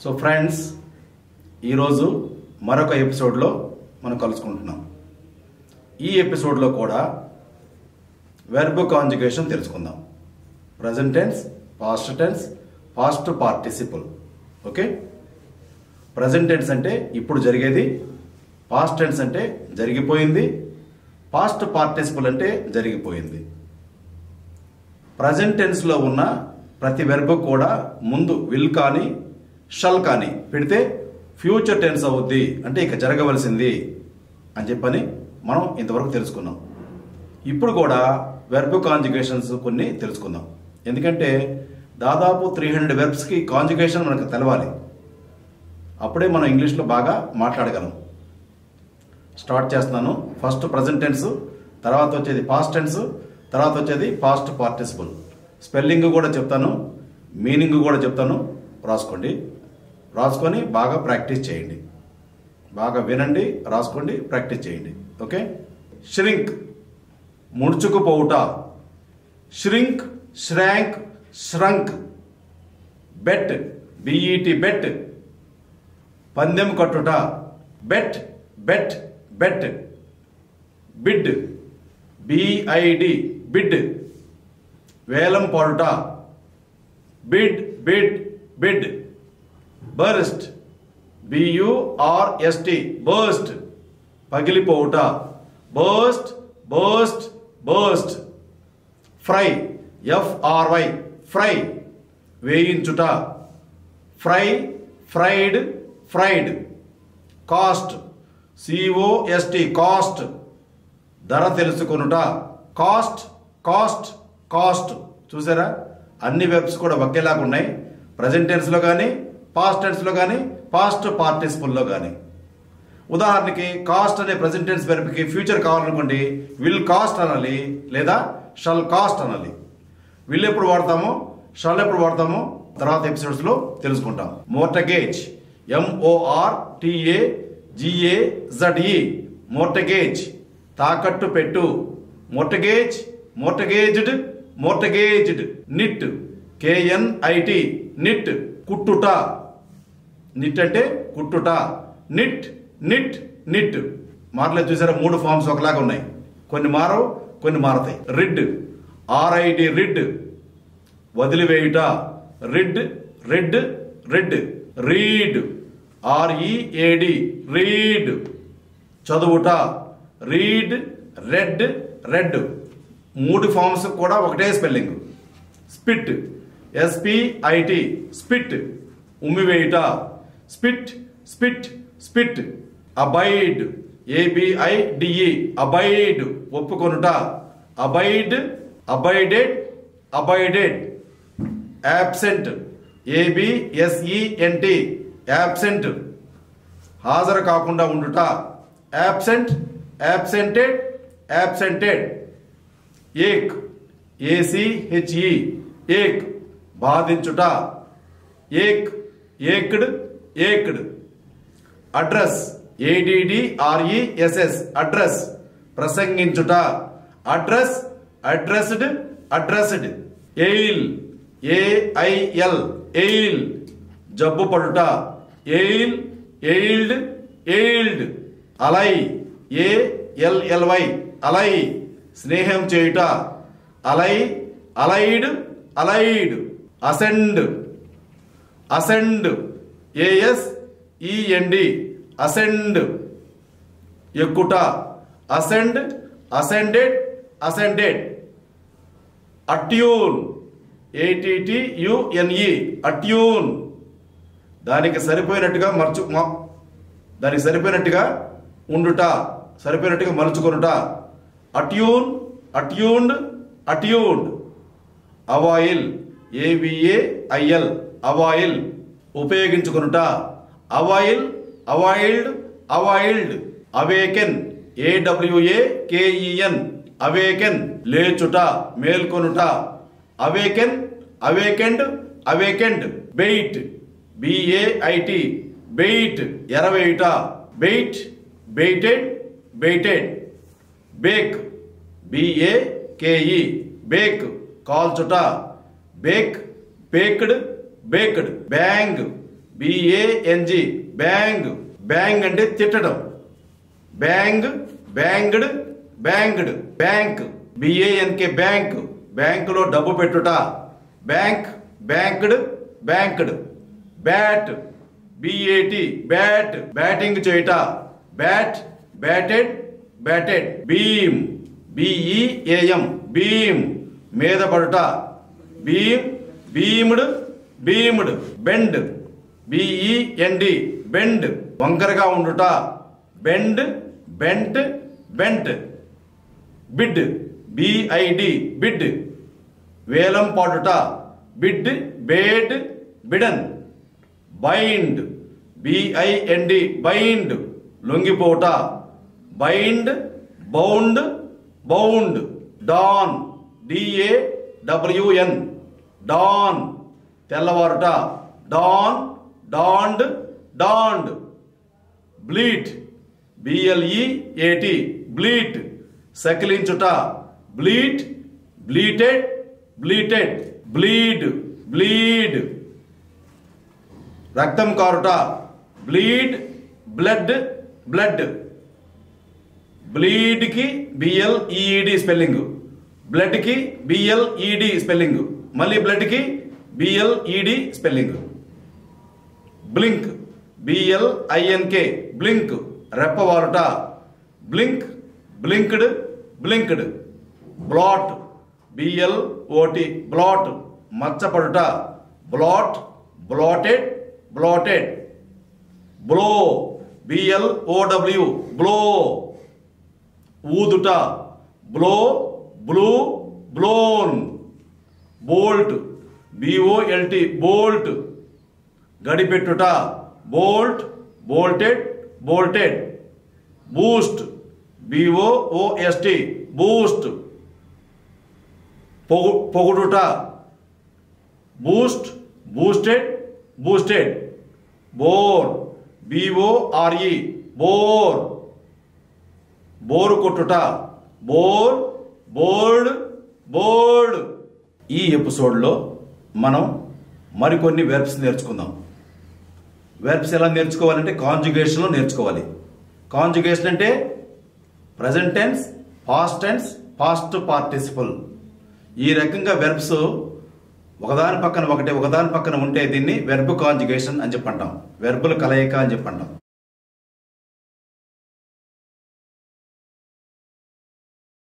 So friends, ఈరోజు మరొక ఎపిసోడ్లో మనం కలుసుకుంటున్నాం. ఈ ఎపిసోడ్లో కూడా వెర్బ్ కాంజుగేషన్ తెలుసుకుందాం. Present tense, past tense, past participle. Okay, present tense అంటే ఇప్పుడు జరిగేది, పాస్ట్ టెన్స్ అంటే జరిగిపోయింది, పాస్ట్ పార్టిసిపుల్ అంటే జరిగిపోయింది. ప్రజెంట్ టెన్స్లో ఉన్న ప్రతి వెర్బ్ కూడా ముందు విల్ కానీ షల్ కానీ పెడితే ఫ్యూచర్ టెన్స్ అవుద్ది, అంటే ఇక జరగవలసింది అని చెప్పని మనం ఇంతవరకు తెలుసుకున్నాం. ఇప్పుడు కూడా వెర్బ్ కాంజుగేషన్స్ కొన్ని తెలుసుకుందాం. ఎందుకంటే దాదాపు 300 వెర్బ్స్కి కాంజుగేషన్ మనకు తెలవాలి. అప్పుడే మనం ఇంగ్లీష్లో బాగా మాట్లాడగలం. స్టార్ట్ చేస్తున్నాను. ఫస్ట్ ప్రజెంట్ టెన్స్, తర్వాత వచ్చేది పాస్ట్ టెన్స్, తర్వాత వచ్చేది పాస్ట్ పార్టిసిపుల్. స్పెల్లింగ్ కూడా చెప్తాను, మీనింగ్ కూడా చెప్తాను. రాసుకోండి, రాసుకొని బాగా ప్రాక్టీస్ చేయండి. బాగా వినండి, రాసుకోండి, ప్రాక్టీస్ చేయండి. ఓకే. ష్రింక్, ముడుచుకుపోవుట. Shrink, shrank, shrunk. Bet, B E T bet, పందెం కట్టుట. Bet, bet, bet. Bid, B I D bid, వేలం పాడుట. Bid, bid, bid. Burst, B U R S T burst, పగిలిపోవుట. Burst, burst, burst. Fry, F R Y fry, వేయించుట. Fry, fried, fried. Cost, C O S T cost, ధర తెలుసుకొనుట. Cost, cost, cost. చూసారా, అన్ని వెర్బ్స్ కూడా ఒకేలాగా ఉన్నాయి. ప్రజెంట్ టెన్స్లో కానీ, పాస్ట్ టెన్స్లో కానీ, పాస్ట్ పార్టిసిపుల్లో కానీ. ఉదాహరణకి కాస్ట్ అనే ప్రజెంట్ టెన్స్ వెర్బ్కి ఫ్యూచర్ కావాలనుకోండి, విల్ కాస్ట్ అనాలి, లేదా షల్ కాస్ట్ అనాలి. విల్ ఎప్పుడు వాడతామో, షల్ ఎప్పుడు వాడతామో తర్వాత ఎపిసోడ్స్లో తెలుసుకుంటాం. మోర్టగేజ్, MORTAGAZE మోర్టగేజ్, తాకట్టు పెట్టు. Mortgage, mortgaged, mortgaged. Knit, KNIT knit, కుట్టుట. నిట్ అంటే కుట్టుట. Neat, neat, neat. మాటలు చూసారా, 3 ఫార్మ్స్ ఒకలాగా ఉన్నాయి. కొన్ని మారవు, కొన్ని మారతాయి. Rid, RID rid, వదిలివేయుట. Rid, red, red. Read, READ read, చదువుట. Read, red, red. 3 forms కూడా ఒకటే spelling. Spit, SPIT spit, ఉమ్మివేయుట. Spit, spit, spit. Abide, ABIDE abide, ఒప్పుకొనుట. Abide, abided, abided. Absent, ABSENT absent, హాజరు కాకుండా ఉండుట. యాబ్సెంట్, యాబ్సెంటెడ్, యాబ్సెంటెడ్. ఏక్, ACHE ఏక్, బాధించుట. ఏక్, ఏక్డ్, ఏక్డ్. Address, ADDRESS address, ప్రసంగించుట. Address, addressed, addressed. ఎయిల్, AIL ఎయిల్, జబ్బు పడుట. ఎయిల్, ఎయిల్డ్, ఎయిల్డ్. అలై, ALLY ally, స్నేహం చేయుట. Ally, allied, allied. Ascend, ascend, ASEND ascend, ఎక్కుట. Ascend, ascended, ascended. Attune, ATTUNE attune, దానికి సరిపోయినట్టుగా దానికి సరిపోయినట్టుగా ఉండుట, సరిపోయినట్టుగా మలుచుకొనుట. Attune, attuned, attuned. Avail, AVAIL avail, ఉపయోగించుకొనుట. Avail, availed, availed. Awaken, AWAKEN awaken, లేచుట, మేల్కొనుట. Awaken, awakened, awakened. Bait, BAIT bait, ఎరవేయుట. Bait, baited, baited. Bake, BAKE bake, కాల్చుట. Bake, baked, baked. Bang, BANG bang. Bang అంటే తిట్టడం. Bang, banged, banged. Bank BANK bank. బ్యాంకులో డబ్బు పెట్టుట. Bank, banked, banked. Bat BAT bat batting చేయుట. Bat, batted, batted. Beam BEAM beam మీద పడుట. Beam, beamed, beamed. Bend BEND bend వంకరగా ఉండుట. Bend, bent, bent. Bid BID bid వేలం పాడుట. Bid, bade, bidden. Bind BIND bind లొంగిపోవుట. Bind, bound, bound. Dawn DAWN dawn తెల్లవారుట. Dawn, dawned, dawned. Bleat BLEAT bleat సకిలించుట. Bleat, bleated, bleated. Bleed, bleed రక్తం కారుట. Bleed, blood, blood. Bleed కి BLED spelling. Blood కి BLED spelling. మళ్ళీ blood కి BLED spelling. Blink BLINK blink రెప్పవారుట. Blink, blinked, blinked. Blot BLOT blot మచ్చపడుట. Blot, blotted, blotted. Blow BLOW blow ఊదుట. Blow, blew, blown. Bolt BOLT bolt గడిపెట్టుట. Bolt, bolted, bolted. Boost BOOST boost పొగుడుట. Boost, boosted, boosted. Bore BORE bore bore కొట్టుట. Bore, bored, bored. ఈ ఎపిసోడ్లో మనం మరికొన్ని verbs నేర్చుకుందాం. వెర్బ్స్ ఎలా నేర్చుకోవాలంటే కాంజుగేషన్లో నేర్చుకోవాలి. కాంజుగేషన్ అంటే present tense, past tense, past participle. ఈ రకంగా వెర్బ్స్ ఒకదాని పక్కన ఒకటి, ఒకదాని పక్కన ఉంటే దీన్ని వెర్బ్ కాంజుగేషన్ అని చెప్పంటాం. వెర్బుల కలయిక అని చెప్పంటాం.